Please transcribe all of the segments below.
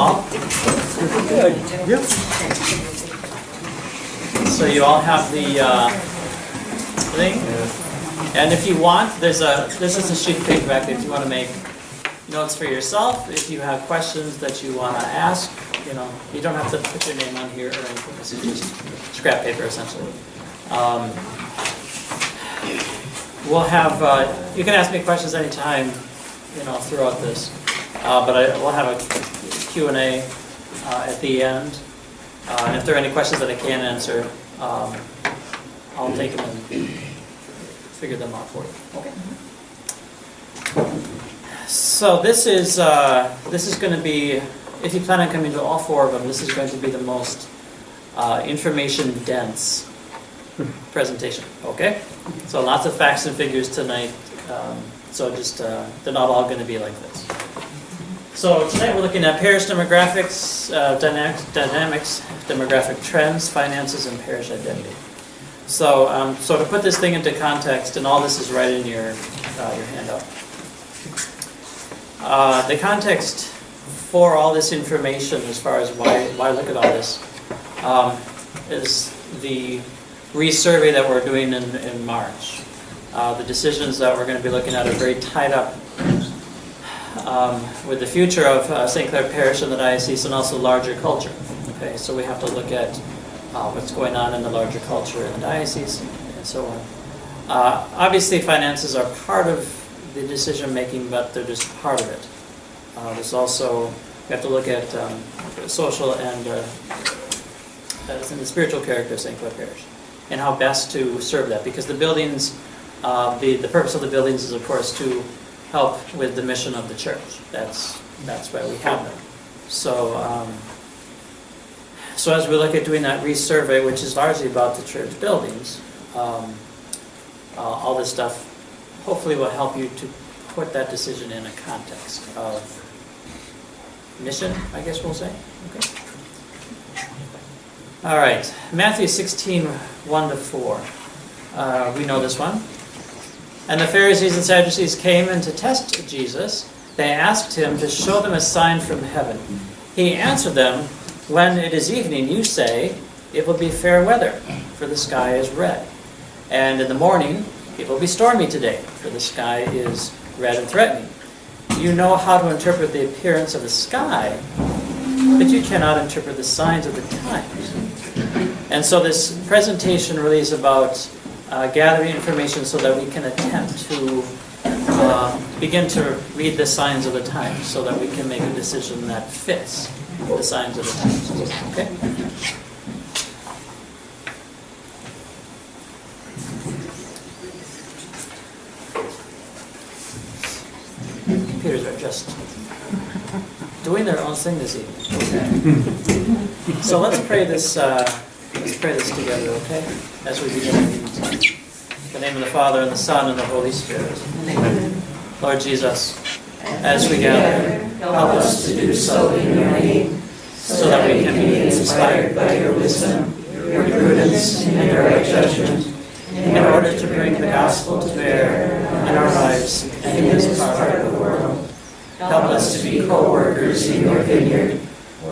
all? Good. Yep. So you all have the thing? And if you want, this is a sheet of paper back there if you want to make notes for yourself. If you have questions that you want to ask, you don't have to put your name on here or anything. This is just scrap paper essentially. We'll have, you can ask me questions anytime, throughout this. But we'll have a Q&A at the end. And if there are any questions that I can't answer, I'll take them and figure them out for you. Okay. So this is going to be, if you plan on coming to all four of them, this is going to be the most information dense presentation. Okay. So lots of facts and figures tonight. So just they're not all going to be like this. So tonight we're looking at parish demographics, dynamics, demographic trends, finances, and parish identity. So, so to put this thing into context, and all this is right in your handout. The context for all this information, as far as why look at all this, is the resurvey that we're doing in March. The decisions that we're going to be looking at are very tied up with the future of St. Clare Parish and the diocese, and also larger culture. Okay, so we have to look at what's going on in the larger culture in the diocese and so on. Obviously, finances are part of the decision making, but they're just part of it. There's also, we have to look at social and the spiritual character of St. Clare Parish, and how best to serve that, because the buildings, the purpose of the buildings is, of course, to help with the mission of the church. That's why we have them. So, so as we look at doing that resurvey, which is largely about the church buildings, all this stuff hopefully will help you to put that decision in a context of mission, I guess we'll say. Okay. All right, Matthew 16, 1-4. We know this one. And the Pharisees and Sadducees came in to test Jesus. They asked him to show them a sign from heaven. He answered them, "When it is evening, you say, it will be fair weather, for the sky is red. And in the morning, it will be stormy today, for the sky is red and threatening. You know how to interpret the appearance of the sky, but you cannot interpret the signs of the times." And so this presentation really is about gathering information so that we can attempt to begin to read the signs of the times, so that we can make a decision that fits the signs of the times. Okay? Computers are just doing their own thing this evening. Okay. So let's pray this. Let's pray this together, okay? As we begin our meeting tonight. In the name of the Father, and the Son, and the Holy Spirit. Amen. Lord Jesus, as we gather, help us to do so in your name, so that we can be inspired by your wisdom, your prudence, and your right judgment, in order to bring the gospel to bear in our lives and in this part of the world. Help us to be co-workers in your vineyard,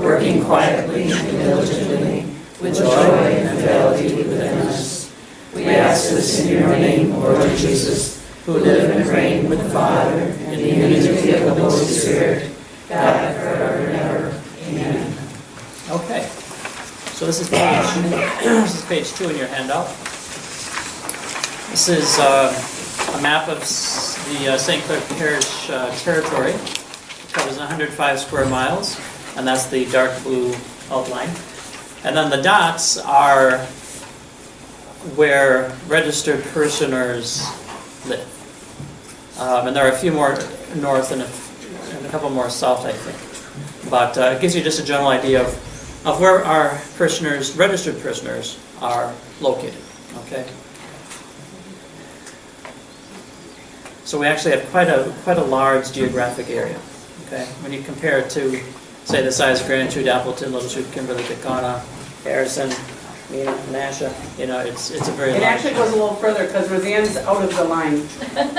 working quietly and diligently, with joy and fidelity within us. We ask this in your name, Lord Jesus, who live and reign with the Father in the unity of the Holy Spirit, God forever and ever. Amen. Okay. So this is page 2 in your handout. This is a map of the St. Clare Parish territory. It covers 105 square miles, and that's the dark blue outline. And then the dots are where registered parishioners live. And there are a few more north and a couple more south, I think. But it gives you just a general idea of where our parishioners, registered parishioners, are located. Okay. So we actually have quite a large geographic area. Okay. When you compare it to, say, the size of Grand Chute, Appleton, Little Chute, Kimberley, Kaukauna, Harrison, Mena, Menasha, it's a very large. It actually goes a little further because Roseanne's out of the line.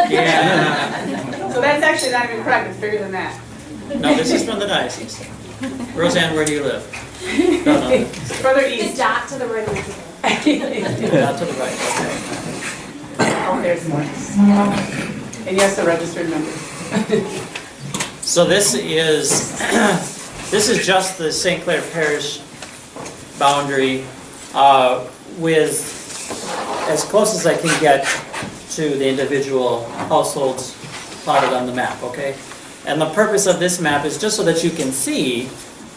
Yeah. So that's actually not even correct. It's bigger than that. No, this is from the diocese. Roseanne, where do you live? No, no. Further The east. dot to the right of the Not to the right, okay. Oh, there's more. And yes, the registered members. So this is, this is just the St. Clare Parish boundary with as close as I can get to the individual households plotted on the map, okay? And the purpose of this map is just so that you can see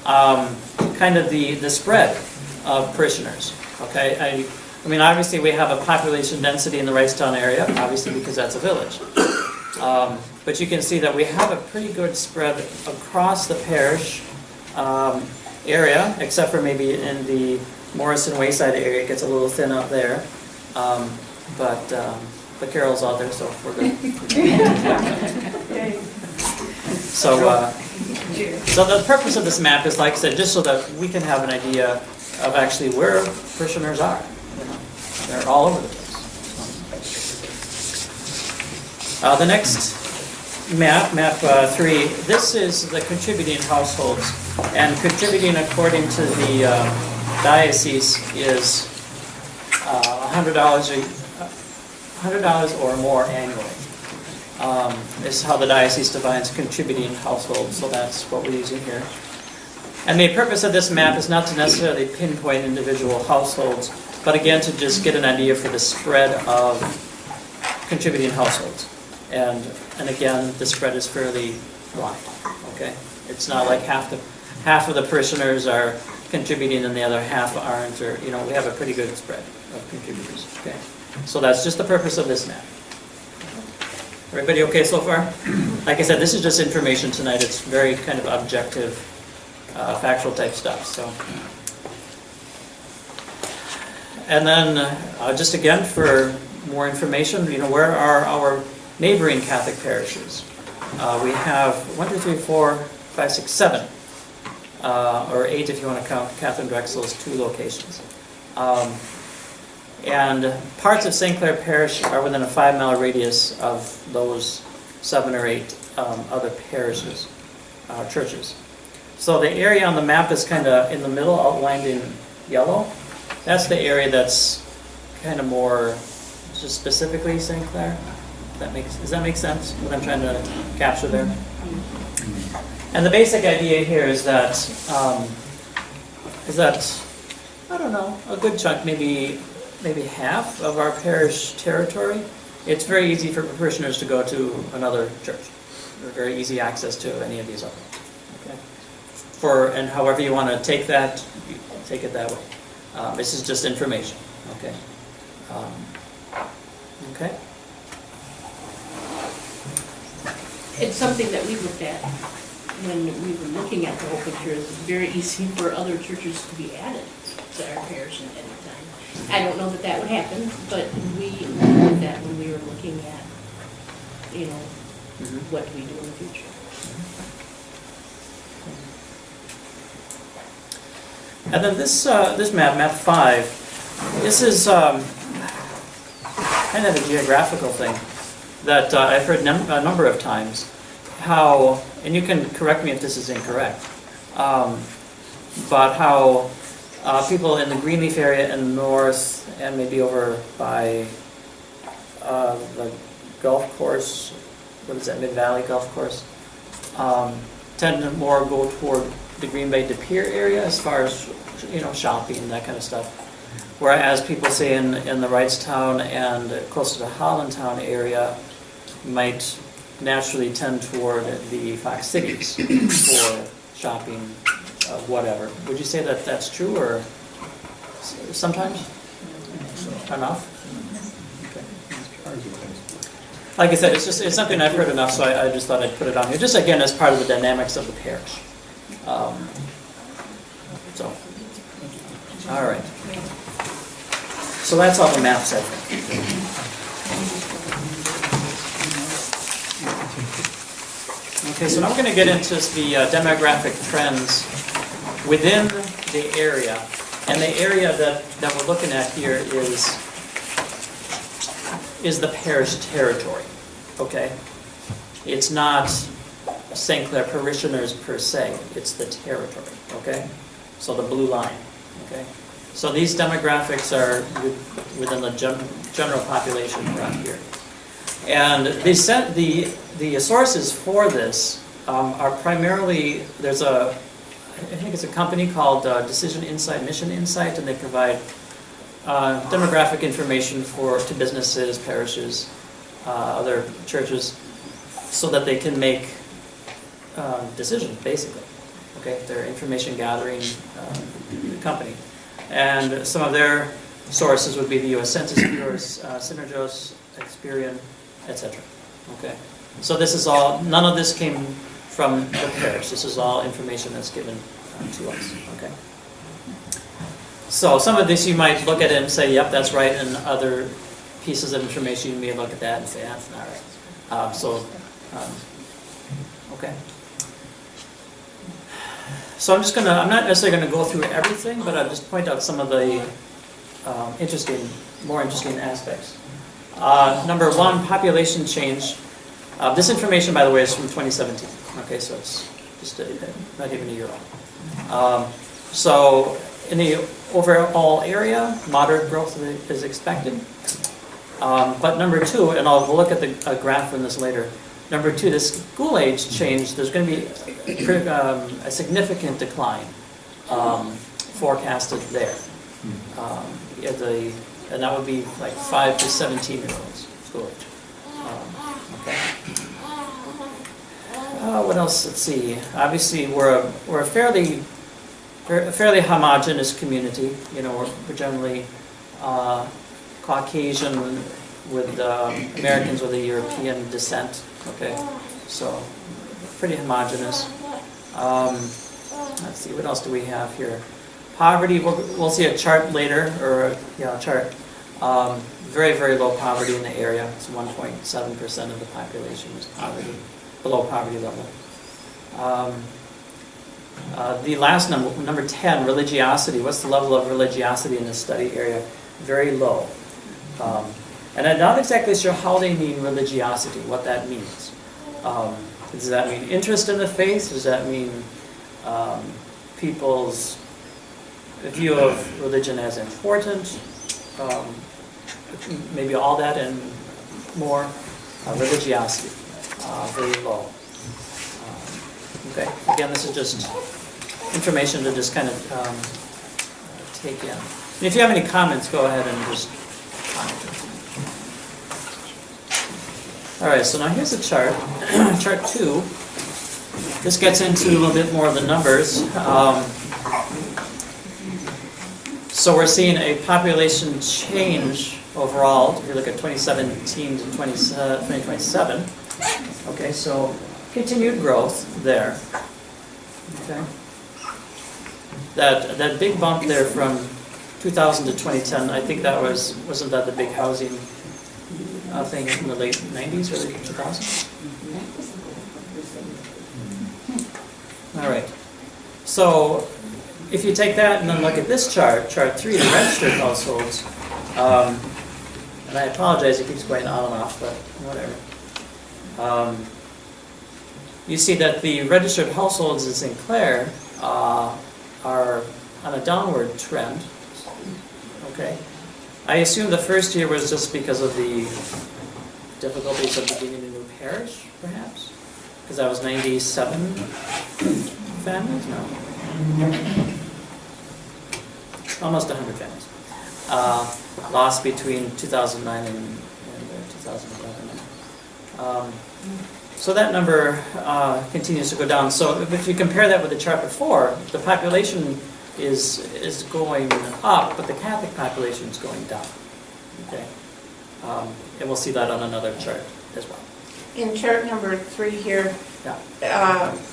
kind of the spread of parishioners, okay? I mean, obviously we have a population density in the Wrightstown area, obviously because that's a village. But you can see that we have a pretty good spread across the parish area, except for maybe in the Morrison Wayside area, it gets a little thin up there. But Carol's out there, so we're good. So the purpose of this map is, like I said, just so that we can have an idea of actually where parishioners are. You know, they're all over the place. The next map, map 3, this is the contributing households. And contributing according to the diocese is $100 or more annually. This is how the diocese defines contributing households, so that's what we're using here. And the purpose of this map is not to necessarily pinpoint individual households, but again to just get an idea for the spread of contributing households. And again, the spread is fairly wide, okay? It's not like half of the parishioners are contributing and the other half aren't, or, you know, we have a pretty good spread of contributors, okay? So that's just the purpose of this map. Everybody okay so far? Like I said, this is just information tonight. It's very kind of objective, factual type stuff, so. And then, just again, for more information, you know, where are our neighboring Catholic parishes? We have 1, 2, 3, 4, 5, 6, 7, or 8 if you want to count Catherine Drexel's 2 locations. And parts of St. Clare Parish are within a 5-mile radius of those 7 or 8 other parishes, churches. So the area on the map is kind of in the middle, outlined in yellow. That's the area that's kind of more just specifically St. Clare. Does that make sense, what I'm trying to capture there? And the basic idea here is that, I don't know, a good chunk, maybe half of our parish territory, it's very easy for parishioners to go to another church. There's very easy access to any of these other ones. Okay? And however you want to take that, you take it that way. This is just information. Okay. Okay. It's something that we looked at when we were looking at the whole picture. It's very easy for other churches to be added to our parish at any time. I don't know that that would happen, but we looked at that when we were looking at, you know, what do we do in the future. And then this map, map 5, this is kind of a geographical thing that I've heard a number of times. How, and you can correct me if this is incorrect, but how people in the Greenleaf area in the north and maybe over by the golf course, what is that, Mid-Valley Golf Course, tend to more go toward the Green Bay De Pere area as far as, you know, shopping and that kind of stuff. Whereas people say in the Wrightstown and closer to Hollandtown area might naturally tend toward the Fox Cities for shopping, whatever. Would you say that that's true, or sometimes? Enough? Okay. Like I said, it's something I've heard enough, so I just thought I'd put it on here. Just again as part of the dynamics of the parish. All right. So that's all the maps, I think. Okay, so now we're going to get into the demographic trends within the area. And the area that we're looking at here is the parish territory, okay? It's not St. Clare parishioners per se. It's the territory, okay? So the blue line, okay? So these demographics are within the general population around here. And the sources for this are primarily, I think it's a company called Decision Insight, Mission Insight, and they provide demographic information to businesses, parishes, other churches, so that they can make decisions, basically. Okay, they're information gathering company. And some of their sources would be the U.S. Census Bureau, Synergos, Experian, etc. Okay, so this is all, none of this came from the parish. This is all information that's given to us. Okay. So some of this you might look at it and say, yep, that's right, and other pieces of information you may look at that and say, that's not right. Okay. So I'm not necessarily going to go through everything, but I'll just point out some of the more interesting aspects. Number one, population change. This information, by the way, is from 2017. Okay, so it's just not even a year old. So in the overall area, moderate growth is expected. But number two, and I'll look at a graph from this later. Number two, the school age change, there's going to be a significant decline forecasted there. And that would be like 5 to 17-year-olds school age. Okay. What else? Let's see. Obviously, we're a fairly homogeneous community. You know, we're generally Caucasian with Americans with a European descent. Okay, so pretty homogeneous. Let's see, what else do we have here? Poverty, we'll see a chart later, or a chart. Very, very low poverty in the area. It's 1.7% of the population is below poverty level. The last number 10, religiosity. What's the level of religiosity in this study area? Very low. And I'm not exactly sure how they mean religiosity, what that means. Does that mean interest in the faith? Does that mean people's view of religion as important? Maybe all that and more. Religiosity, very low. Okay, again, this is just information to just kind of take in. And if you have any comments, go ahead and just comment. All right, so now here's a chart, chart 2. This gets into a little bit more of the numbers. So we're seeing a population change overall, if you look at 2017 to 2027. Okay, so continued growth there. Okay. That big bump there from 2000 to 2010, I think that wasn't that the big housing thing in the late 90s, early 2000s? All right. So if you take that and then look at this chart, chart 3, the registered households, and I apologize, it keeps going on and off, but whatever. You see that the registered households in St. Clare are on a downward trend. Okay. I assume the first year was just because of the difficulties of beginning a new parish, perhaps? Because that was 97 families? No. Almost 100 families. Lost between 2009 and 2011. So that number continues to go down. So if you compare that with the chart before, the population is going up, but the Catholic population is going down. Okay, and we'll see that on another chart as well. In chart number 3 here, Yeah.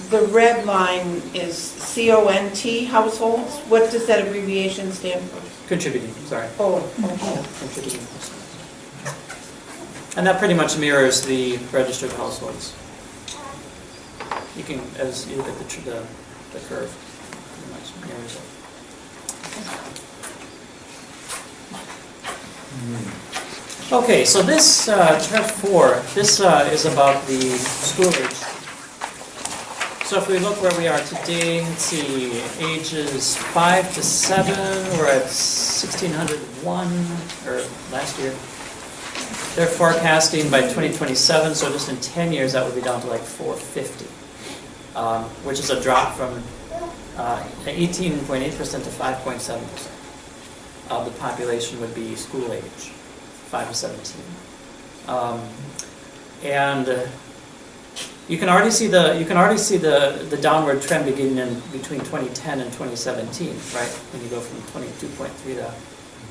the red line is CONT households. What does that abbreviation stand for? Contributing. Sorry. Oh, okay. Contributing. And that pretty much mirrors the registered households. You can, as you look at the curve, pretty much mirrors it. Okay, so this chart 4, this is about the school age So if we look where we are today, let's see, ages 5 to 7, we're at 1,601, or last year. They're forecasting by 2027, so just in 10 years, that would be down to like 450, which is a drop from 18.8% to 5.7% of the population would be school age, 5 to 17. And you can already see the downward trend beginning in between 2010 and 2017, right? When you go from 22.3 to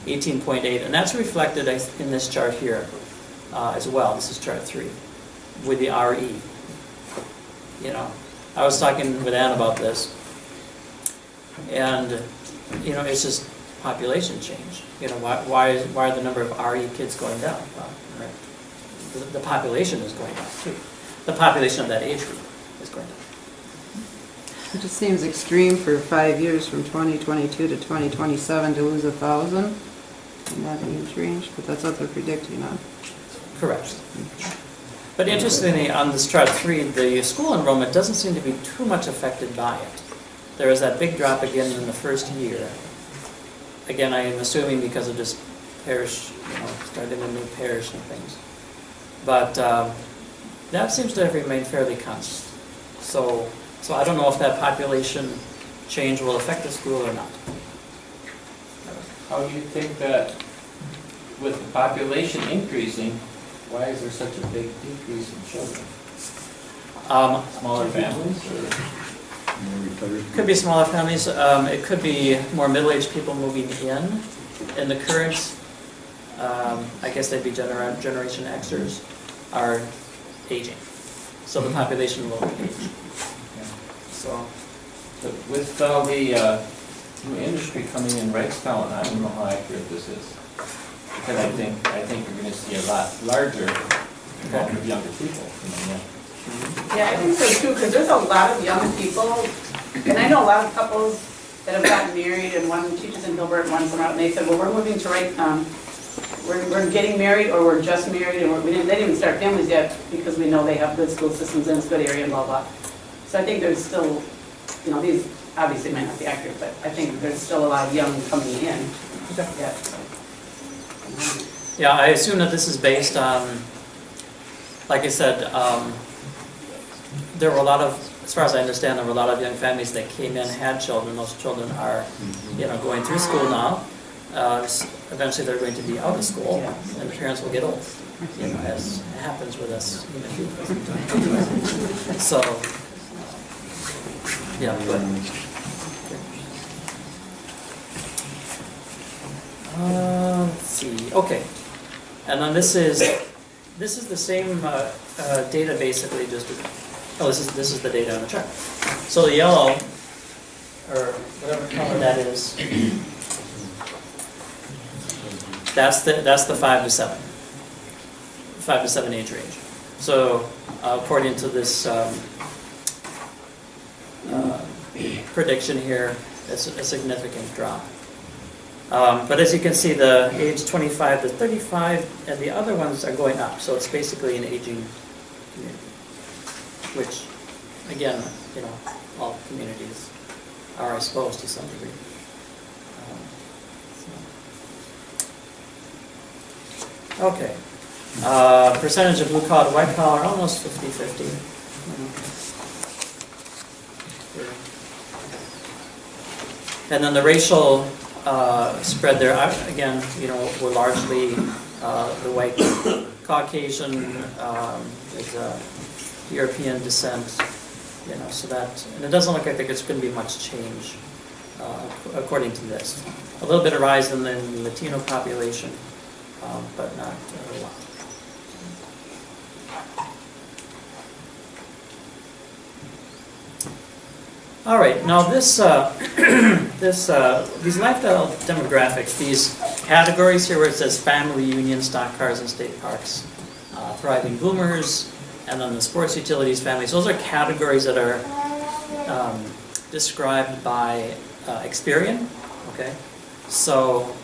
18.8, and that's reflected in this chart here as well. This is chart 3 with the RE. You know, I was talking with Ann about this, and you know, it's just population change. You know, why are the number of RE kids going down? Well, right. The population is going down too. The population of that age group is going down. It just seems extreme for 5 years from 2022 to 2027 to lose 1,000 in that age range, but that's what they're predicting on. Correct. But interestingly, on this chart 3, the school enrollment doesn't seem to be too much affected by it. There is that big drop again in the first year. Again, I am assuming because of just parish, you know, starting a new parish and things. But that seems to have remained fairly constant. So I don't know if that population change will affect the school or not. How do you think that with the population increasing, why is there such a big decrease in children? Smaller families or? Could be smaller families. It could be more middle-aged people moving in. In the current, I guess they'd be Generation Xers are aging. So the population will age. So, But with all the new industry coming in Wrightstown, I don't know how accurate this is. Because I think you're going to see a lot larger amount of younger people. Yeah, I think so too, because there's a lot of young people, and I know a lot of couples that have gotten married, and one teaches in Hilbert, and one's out, and they said, well, we're moving to Wrightstown. We're getting married, or we're just married, and they didn't even start families yet, because we know they have good school systems and it's a good area, and blah, blah. So I think there's still, you know, these obviously might not be accurate, but I think there's still a lot of young coming in. Yeah. yeah, I assume that this is based on, like I said, there were a lot of, as far as I understand, there were a lot of young families that came in, had children. Those children are, you know, going through school now. Eventually they're going to be out of school, and the parents will get old, you know, as happens with us human beings. So, yeah, but, let's see, okay. And then this is the same data basically, just, this is the data on the chart. So the yellow, or whatever color that is, that's the 5 to 7. 5 to 7 age range. So according to this prediction here, it's a significant drop. But as you can see, the age 25 to 35 and the other ones are going up. So it's basically an aging community, which, again, you know, all communities are exposed to some degree. Okay. Percentage of blue collar, white collar, almost 50-50. And then the racial spread there, again, you know, we're largely the white Caucasian, there's European descent, you know, so that, and it doesn't look like there's going to be much change according to this. A little bit of rise in the Latino population, but not a lot. All right, now this, these lifestyle demographics, these categories here where it says family reunion, stock cars and state parks, thriving boomers, and then the sports utilities families, those are categories that are described by Experian, okay? So,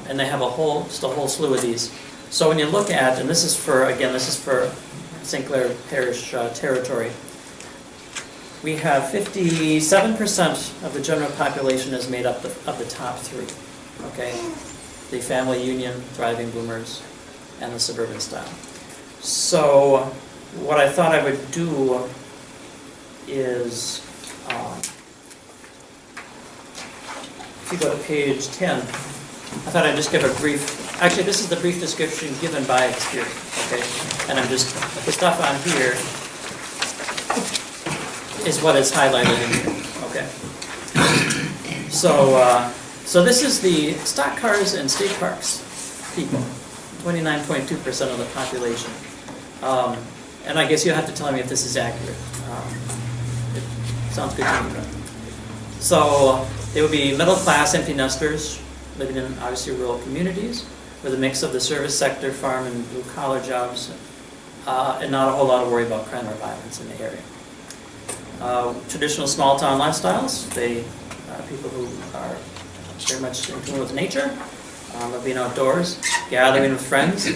and they have just a whole slew of these. So when you look at, and this is for, again, this is for St. Clair Parish territory, we have 57% of the general population is made up of the top three, okay? The family union, thriving boomers, and the suburban style. So what I thought I would do is, if you go to page 10, I thought I'd just give a brief, actually this is the brief description given by Askeaton, okay? And I'm just, the stuff on here is what is highlighted in here, okay? So this is the stock cars and state parks people, 29.2% of the population. And I guess you'll have to tell me if this is accurate. It sounds good to me, right? So they would be middle-class empty nesters living in obviously rural communities with a mix of the service sector, farm, and blue-collar jobs, and not a whole lot of worry about crime or violence in the area. Traditional small-town lifestyles, they are people who are very much in tune with nature, of being outdoors, gathering with friends,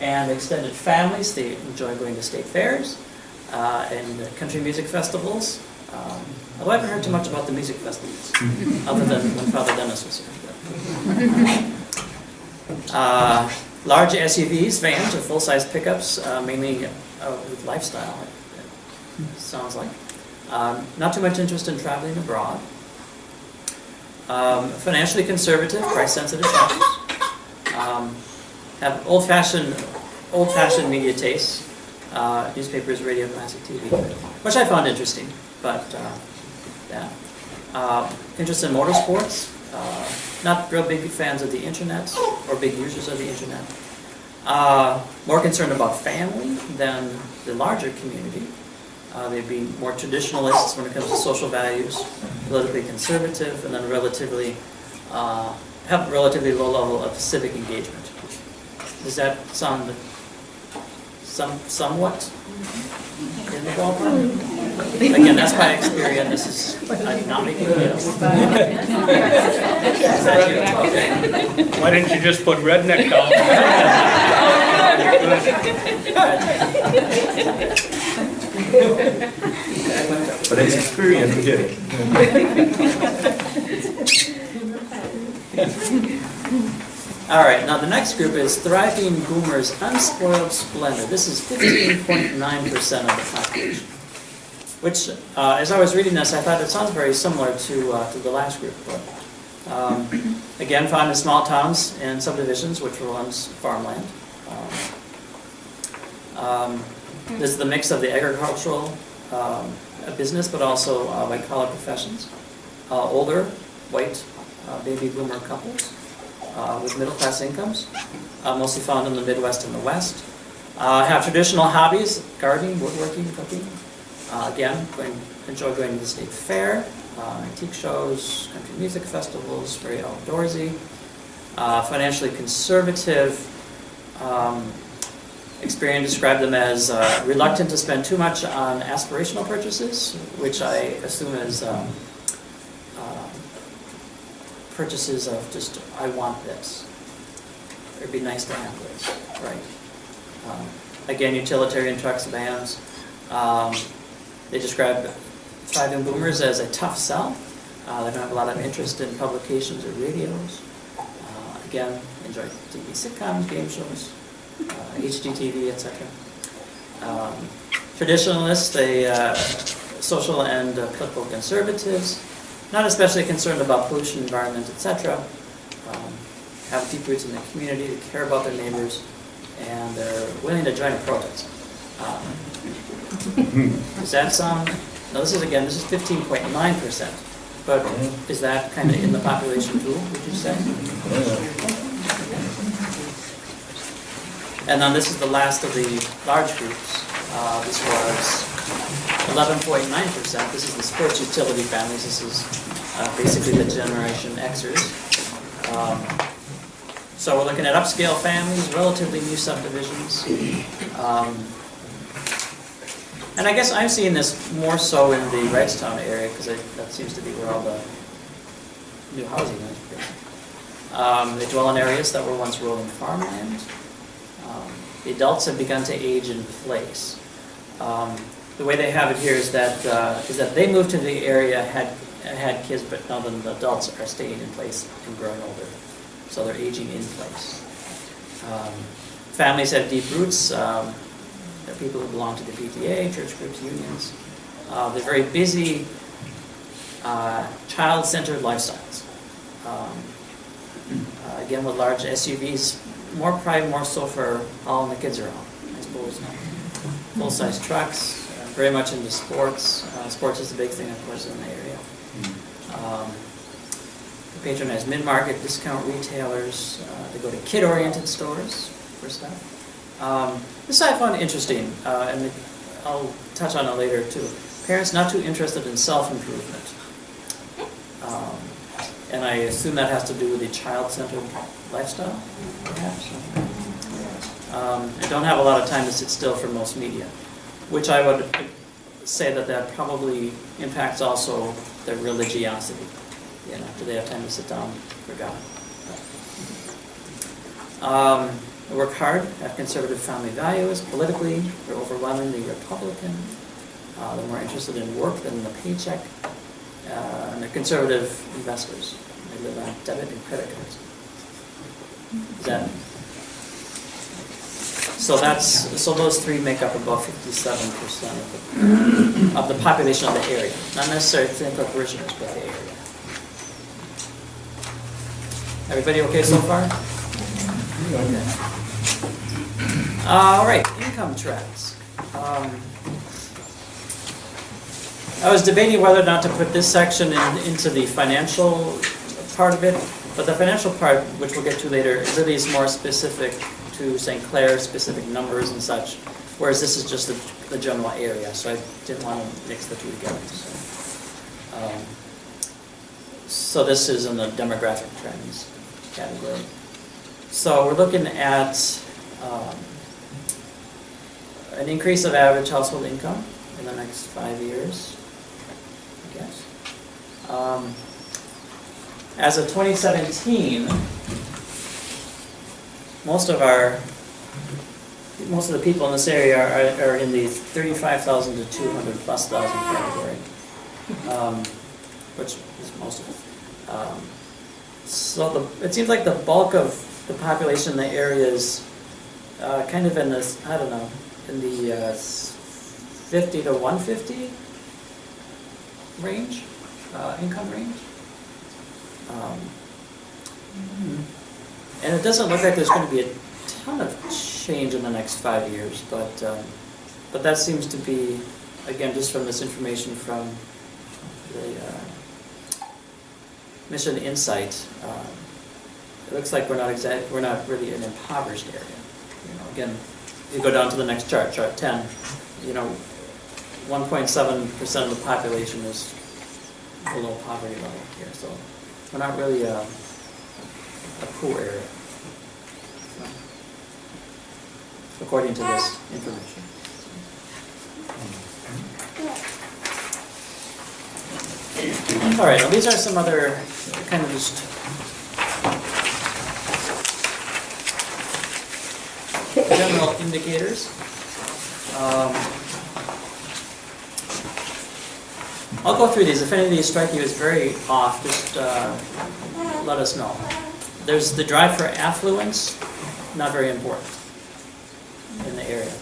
and extended families. They enjoy going to state fairs and country music festivals. Although I haven't heard too much about the music festivals, other than when Father Dennis was here. Large SUVs, vans, or full-size pickups, mainly with lifestyle, it sounds like. Not too much interest in traveling abroad. Financially conservative, price-sensitive shoppers. Have old-fashioned media tastes, newspapers, radio, classic TV, which I found interesting. But yeah, interest in motorsports. Not real big fans of the internet or big users of the internet. More concerned about family than the larger community. They'd be more traditionalists when it comes to social values, politically conservative, and then have a relatively low level of civic engagement. Does that sound somewhat in the ballpark? Again, that's my experience. This is, I'm not making it up. Is that you? Okay. Why didn't you just put redneck down? But it's experience, we did it. All right, now the next group is Thriving Boomers Unspoiled Splendor. This is 15.9% of the population. Which, as I was reading this, I thought it sounds very similar to the last group. But, again, found in small towns and subdivisions, which were once farmland. This is the mix of the agricultural business, but also white-collar professions. Older, white, baby boomer couples with middle-class incomes, mostly found in the Midwest and the West. Have traditional hobbies, gardening, woodworking, cooking. Again, enjoy going to the state fair, antique shows, country music festivals, very outdoorsy. Financially conservative. Experian described them as reluctant to spend too much on aspirational purchases, which I assume is purchases of just, I want this. It'd be nice to have this, right? Again, utilitarian trucks, vans. They describe thriving boomers as a tough sell. They don't have a lot of interest in publications or radios. Again, enjoy TV sitcoms, game shows, HGTV, etc. Traditionalists, they social and political conservatives, not especially concerned about pollution, environment, etc. Have deep roots in the community, they care about their neighbors, and they're willing to join a protest. Does that sound? Now this is 15.9%, but is that kind of in the population too, would you say? And then this is the last of the large groups. This was 11.9%. This is the sports utility families. This is basically the Generation Xers. So we're looking at upscale families, relatively new subdivisions. And I guess I'm seeing this more so in the Wrightstown area because that seems to be where all the new housing is. They dwell in areas that were once rolling farmland. The adults have begun to age in place. the way they have it here is that they moved to the area, had kids, but now the adults are staying in place and growing older. So they're aging in place. Families have deep roots. There are people who belong to the PTA, church groups, unions. They're very busy, child-centered lifestyles. Again, with large SUVs, probably more so for all when the kids are home, I suppose. Full-size trucks, very much into sports. Sports is a big thing, of course, in the area. They patronize mid-market discount retailers. They go to kid-oriented stores for stuff. This I found interesting, and I'll touch on it later too. Parents not too interested in self-improvement. And I assume that has to do with the child-centered lifestyle, perhaps. They don't have a lot of time to sit still for most media, which I would say that probably impacts also their religiosity. You know, do they have time to sit down for God? They work hard, have conservative family values. Politically, they're overwhelmingly Republican. They're more interested in work than the paycheck. And they're conservative investors. They live on debit and credit cards. So those three make up about 57% of the population of the area. Not necessarily St. Clair parishioners, but the area. Everybody okay so far? Okay. All right, income trends. I was debating whether or not to put this section into the financial part of it, but the financial part, which we'll get to later, really is more specific to St. Clair, specific numbers and such, whereas this is just the general area, so I didn't want to mix the two together. So this is in the demographic trends category. So we're looking at an increase of average household income in the next 5 years, I guess. As of 2017, most of the people in this area are in the 35,000 to 200 plus thousand category, which is most of it. So it seems like the bulk of the population in the area is kind of in this, I don't know, in the 50 to 150 range, income range. And it doesn't look like there's going to be a ton of change in the next 5 years, but that seems to be, again, just from this information from the Mission Insight. It looks like we're not really an impoverished area. You know, again, if you go down to the next chart, chart 10, you know, 1.7% of the population is below poverty level here, so we're not really a poor area, according to this information. All right, well, these are some other kind of just general indicators. I'll go through these. If any of these strike you as very off, just let us know. There's the drive for affluence, not very important in the area.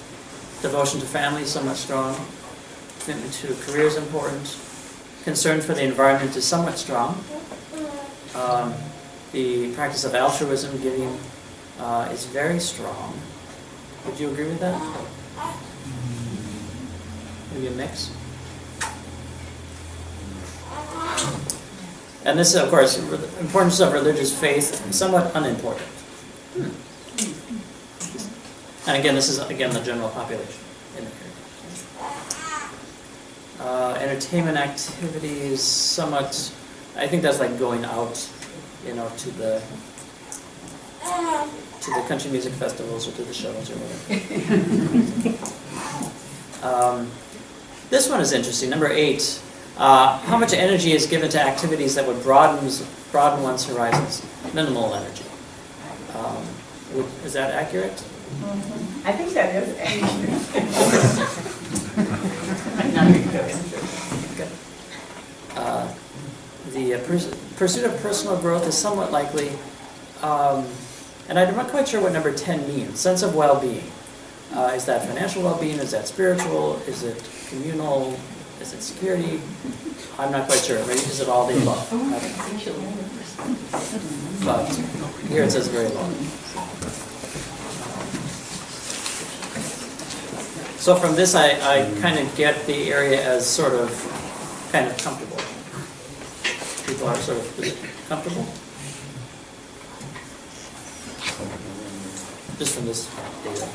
Devotion to family, somewhat strong. Commitment to career is important. Concern for the environment is somewhat strong. The practice of altruism, giving, is very strong. Would you agree with that? Maybe a mix? And this, of course, importance of religious faith, somewhat unimportant. And again, this is, again, the general population in the area. Entertainment activities, somewhat, I think that's like going out, you know, to the country music festivals or to the shows or whatever. This one is interesting, number 8. How much energy is given to activities that would broaden one's horizons? Minimal energy. Is that accurate? I think that is accurate. pursuit of personal growth is somewhat likely, and I'm not quite sure what number 10 means, sense of well-being. Is that financial well-being, is that spiritual, is it communal, is it security? I'm not quite sure, maybe is it all the above? But here it says very low. So from this, I kind of get the area as sort of kind of comfortable. People are sort of comfortable. Just from this data.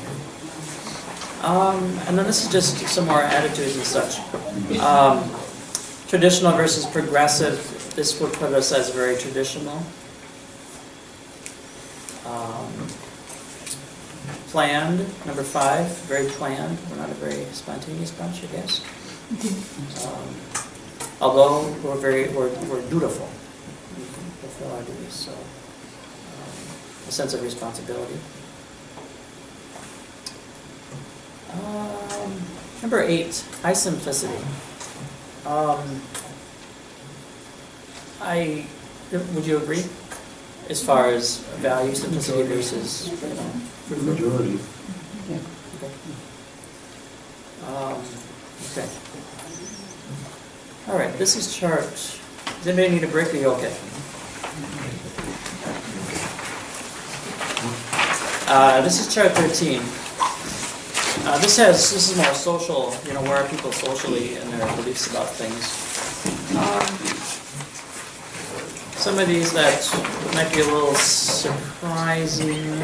And then this is just some more attitudes and such. Traditional versus progressive, this would put us as very traditional. Planned, number 5, very planned. We're not a very spontaneous bunch, I guess. Although we're dutiful. We fulfill our duties, so a sense of responsibility. Number 8, high simplicity. Would you agree? As far as value, simplicity versus, For the majority. Okay. All right, this is chart, does anybody need a break, or are you okay? This is chart 13. This is more social, where are people socially and their beliefs about things. Some of these that might be a little surprising.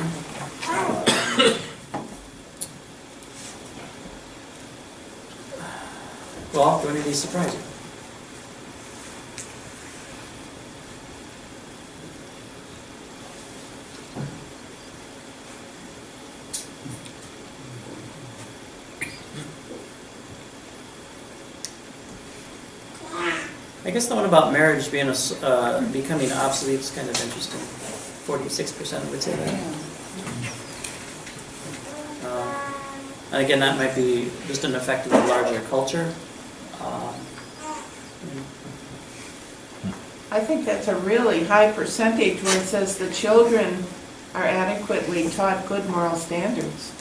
Well, do any of these surprise you? I guess the one about marriage being becoming obsolete is kind of interesting. 46% would say that. And again, that might be just an effect of the larger culture. I think that's a really high percentage where it says the children are adequately taught good moral standards.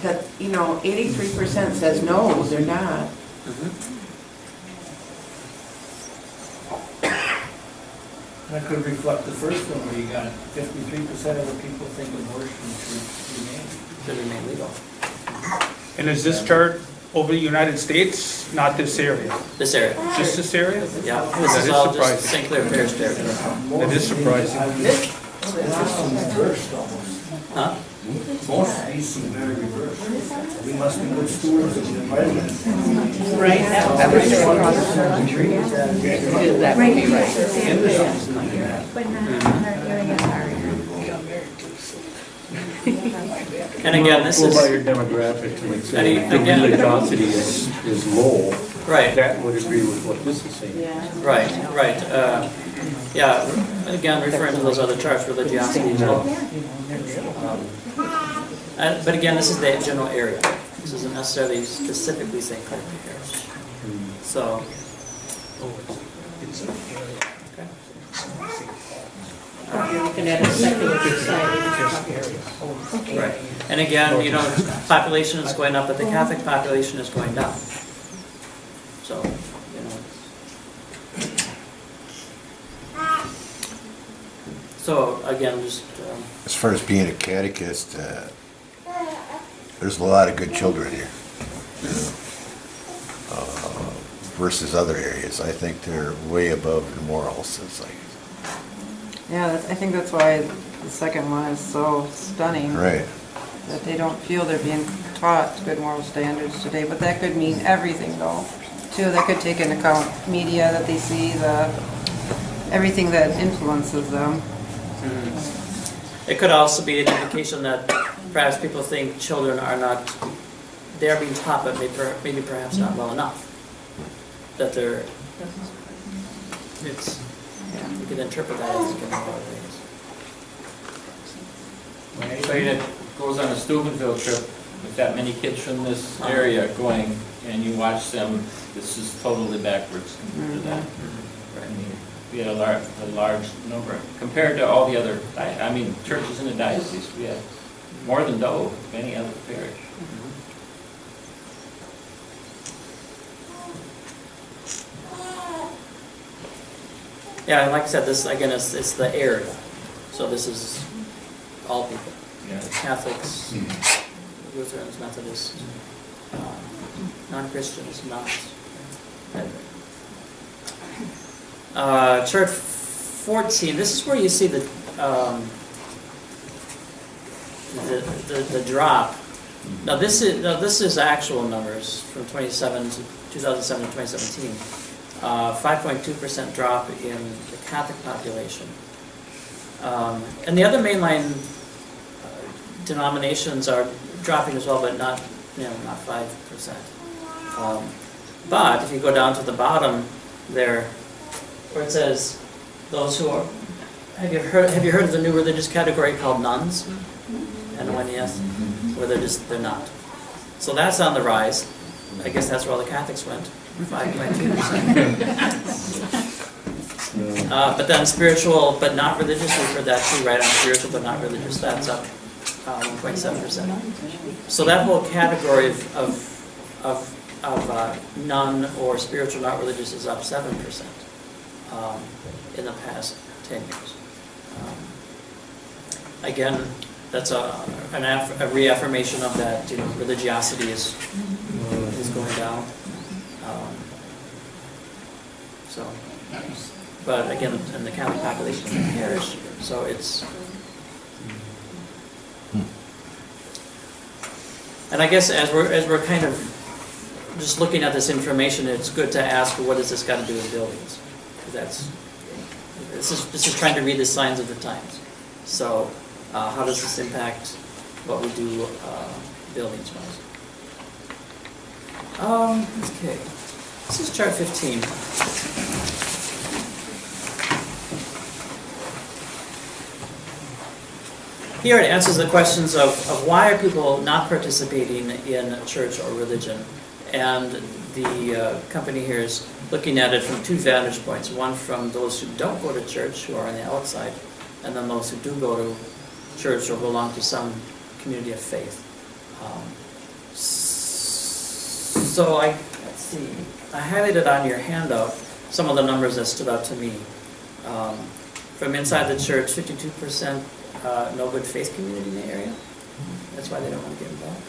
That, 83% says no, they're not. That could reflect the first one where you got 53% of the people think abortion should Remain legal. And is this chart over the United States, not this area? This area. Just this area? Yeah, That this is is all just surprising. St. Clair Parish territory. That is surprising. reversed almost. Huh? Most of these seem very reversed. We must be good stewards of the environment. Right, that was that would be right. But not in our area. And again, this Go by is, your demographics, like And say, the again- religiosity is low. right, That would agree with what this is saying. right. Yeah, again, referring to those other charts, religiosity is low. But again, this is the general area. This isn't necessarily specifically St. Clair Parish. So. Okay. You're looking at a secular society. Right. And again, population is going up, but the Catholic population is going down. So, So again, just. As far as being a catechist, there's a lot of good children here. Versus other areas. I think they're way above the morals. It's like, Yeah, I think that's why the second one is so stunning. right. That they don't feel they're being taught good moral standards today, but that could mean everything though. Too, that could take into account media that they see, everything that influences them. It could also be an indication that perhaps people think children are not, they are being taught, but maybe perhaps not well enough. That they're, you can interpret that as a lot of ways. When anybody that goes on a Steubenville trip with that many kids from this area going, and you watch them, this is totally backwards compared to that. Right. we had a large number compared to all the other, I mean, churches in the diocese. We had more than double any other parish. Yeah, and like I said, this, again, it's the area. So this is all people. Yeah. Catholics, Lutherans, Methodists, non-Christians, monks. Chart 14, this is where you see the drop. Now this is actual numbers from 2007 to 2017. 5.2% drop in the Catholic population. And the other mainline denominations are dropping as well, but not 5%. But if you go down to the bottom there, where it says those who are, have you heard of the new religious category called nuns? And when yes, where they're not. So that's on the rise. I guess that's where all the Catholics went. 5.2%. But then spiritual but not religious, we've heard that too, right on spiritual but not religious, that's up 1.7%. So that whole category of none or spiritual not religious is up 7% in the past 10 years. Again, that's a reaffirmation of that, religiosity is going down. But again, in the Catholic population in the parish, so it's. And I guess as we're kind of just looking at this information, it's good to ask, what does this got to do with buildings? Because this is trying to read the signs of the times. So how does this impact what we do buildings wise? Okay, this is chart 15. Here it answers the questions of why are people not participating in church or religion. And the company here is looking at it from two vantage points. One from those who don't go to church, who are on the outside, and then those who do go to church or belong to some community of faith. So let's see, I highlighted on your handout some of the numbers that stood out to me. From inside the church, 52% no good faith community in the area. That's why they don't want to get involved.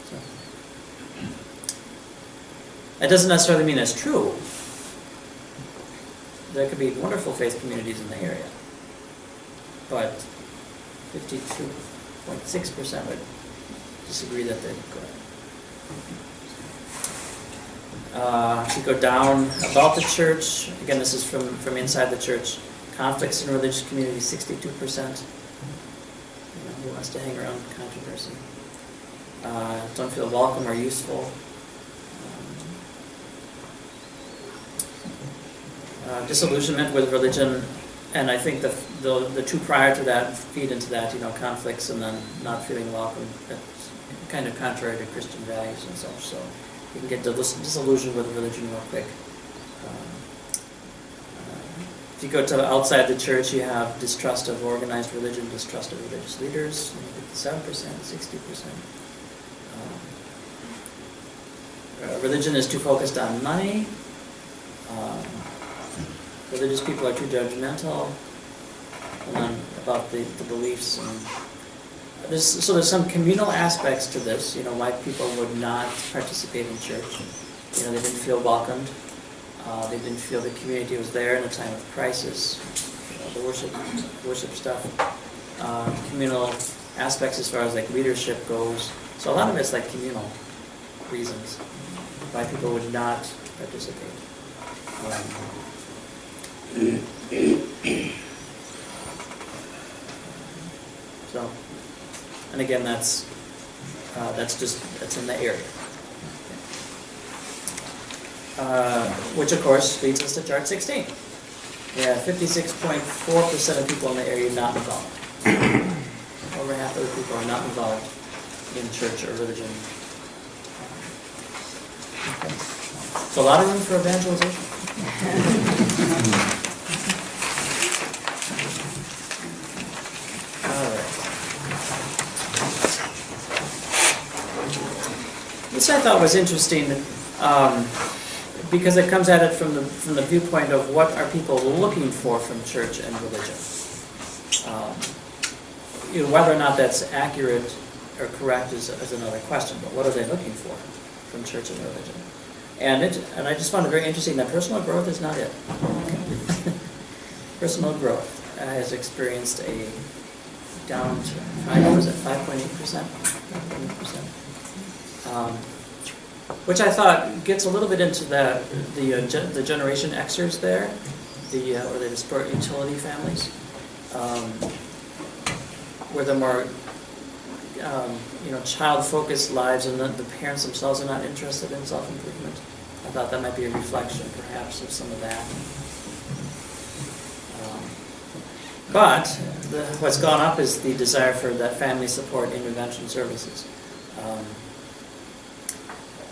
So. That doesn't necessarily mean it's true. There could be wonderful faith communities in the area. But 52.6% would disagree that they're good. If you go down about the church, again, this is from inside the church. Conflicts in religious community, 62%. Who wants to hang around controversy? Don't feel welcome or useful. Disillusionment with religion, and I think the two prior to that feed into that, conflicts and then not feeling welcome. That's kind of contrary to Christian values and such, so you can get disillusioned with religion real quick. If you go to outside the church, you have distrust of organized religion, distrust of religious leaders, 57%, 60%. Religion is too focused on money. Religious people are too judgmental. And then about the beliefs. So there's some communal aspects to this, why people would not participate in church. They didn't feel welcomed. They didn't feel the community was there in a time of crisis. The worship stuff. Communal aspects as far as leadership goes. So a lot of it's communal reasons why people would not participate. So, and again, that's in the area. Which of course leads us to chart 16. Yeah, 56.4% of people in the area not involved. Over half of the people are not involved in church or religion. Okay. It's a lot of room for evangelization. All right. This I thought was interesting, because it comes at it from the viewpoint of what are people looking for from church and religion. Whether or not that's accurate or correct is another question, but what are they looking for from church and religion? And I just found it very interesting that personal growth is not it. Personal growth has experienced a downturn. 5.8%? Which I thought gets a little bit into the Generation Xers there, or the disparate utility families, where the more child-focused lives, and the parents themselves are not interested in self-improvement. I thought that might be a reflection, perhaps, of some of that. But what's gone up is the desire for that family support intervention services.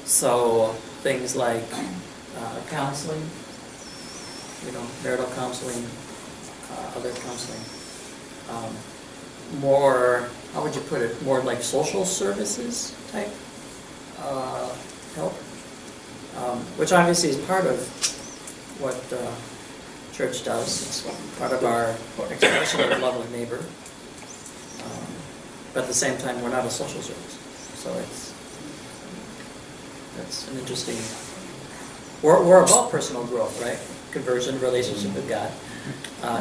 So things like counseling, marital counseling, other counseling, more, how would you put it, more like social services type help, which obviously is part of what church does. It's part of our expression of love of neighbor. But at the same time, we're not a social service. So that's an interesting, we're about personal growth, right? Conversion, relationship with God.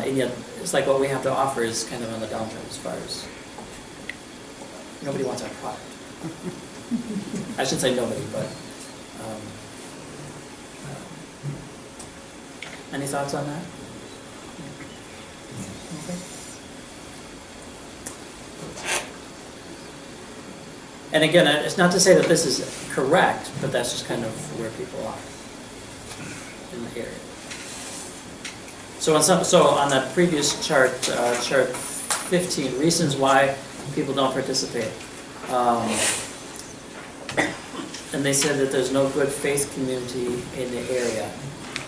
And yet, it's like what we have to offer is kind of on the downturn as far as nobody wants our product. I shouldn't say nobody, but any thoughts on that? Okay. And again, it's not to say that this is correct, but that's just kind of where people are in the area. So on that previous chart, chart 15, reasons why people don't participate. And they said that there's no good faith community in the area.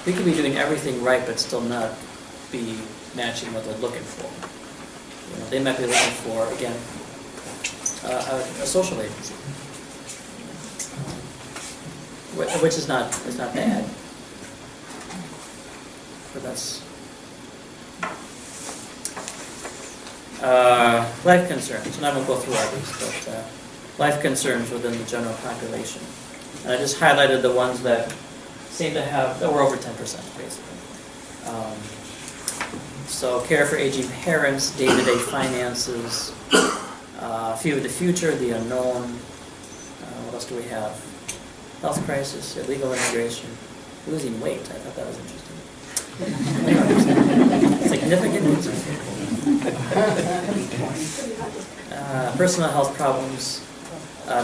We could be doing everything right, but still not be matching what they're looking for. They might be looking for, again, a social agency, which is not bad, but that's life concerns. And I won't go through all these, but life concerns within the general population. And I just highlighted the ones that seem to have, that were over 10%, basically. So care for aging parents, day-to-day finances, fear of the future, the unknown. What else do we have? Health crisis, illegal immigration, losing weight. I thought that was interesting. Significant concern. Personal health problems,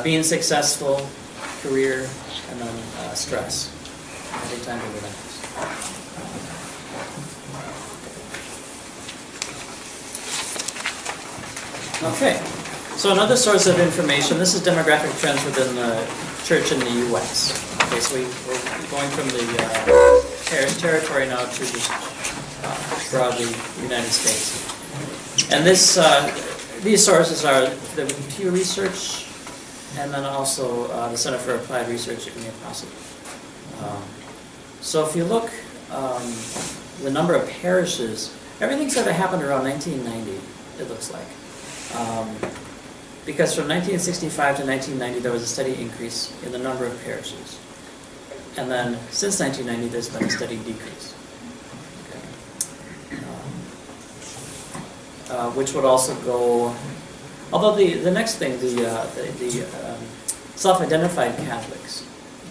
being successful, career, and then stress. Every time we relax. Okay, so another source of information, this is demographic trends within the church in the U.S. Okay, so we're going from the Parish territory now to just broadly United States. And these sources are the Pew Research, and then also the Center for Applied Research at Greenleaf. So if you look, the number of parishes, everything sort of happened around 1990, it looks like. Because from 1965 to 1990, there was a steady increase in the number of parishes. And then since 1990, there's been a steady decrease. Okay. Which would also go, although the next thing, the self-identified Catholics,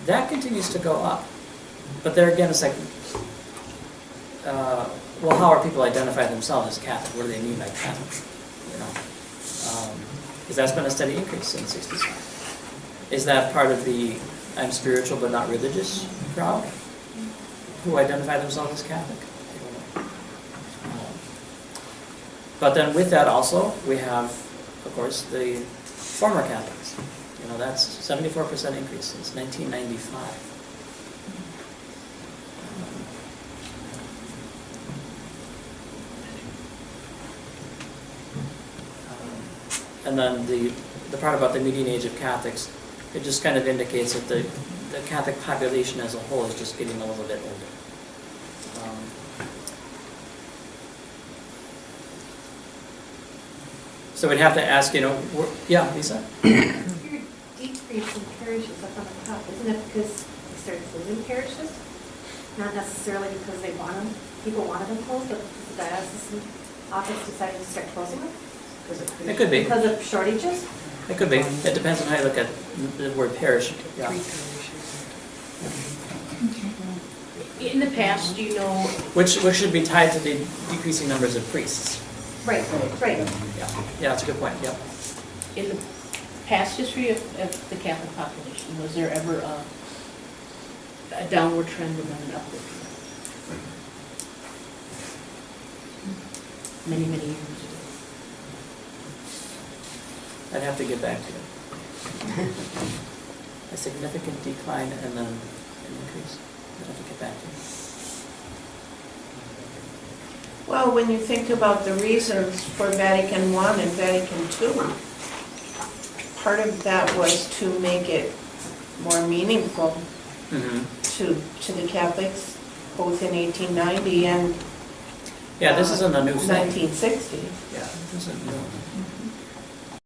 that continues to go up. But there again, it's like, well, how are people identify themselves as Catholic? What do they mean by Catholic? Because that's been a steady increase since '65. Is that part of the I'm spiritual but not religious crowd who identify themselves as Catholic? But then with that also, we have, of course, the former Catholics. That's 74% increase since 1995. And then the part about the median age of Catholics, it just kind of indicates that the Catholic population as a whole is just getting a little bit older. So we'd have to ask, yeah, Lisa? Your decrease in parishes up on the top, isn't it because they started closing parishes? Not necessarily because they want them, people wanted them closed, but because the diocesan office decided to start closing them? It could be. Because of shortages? It could be. It depends on how you look at the word parish. Yeah. In the past, do you know, Which should be tied to the decreasing numbers of priests. Right, right. Yeah, that's a good point, yep. in the past history of the Catholic population, was there ever a downward trend and then an upward trend? Many, many years ago. I'd have to get back to you. A significant decline and then an increase. I'd have to get back to you. Well, when you think about the reasons for Vatican I and Vatican II, part of that was to make it more meaningful to the Catholics, both in 1890 and Yeah, this isn't a new thing. 1960. Yeah, this isn't new.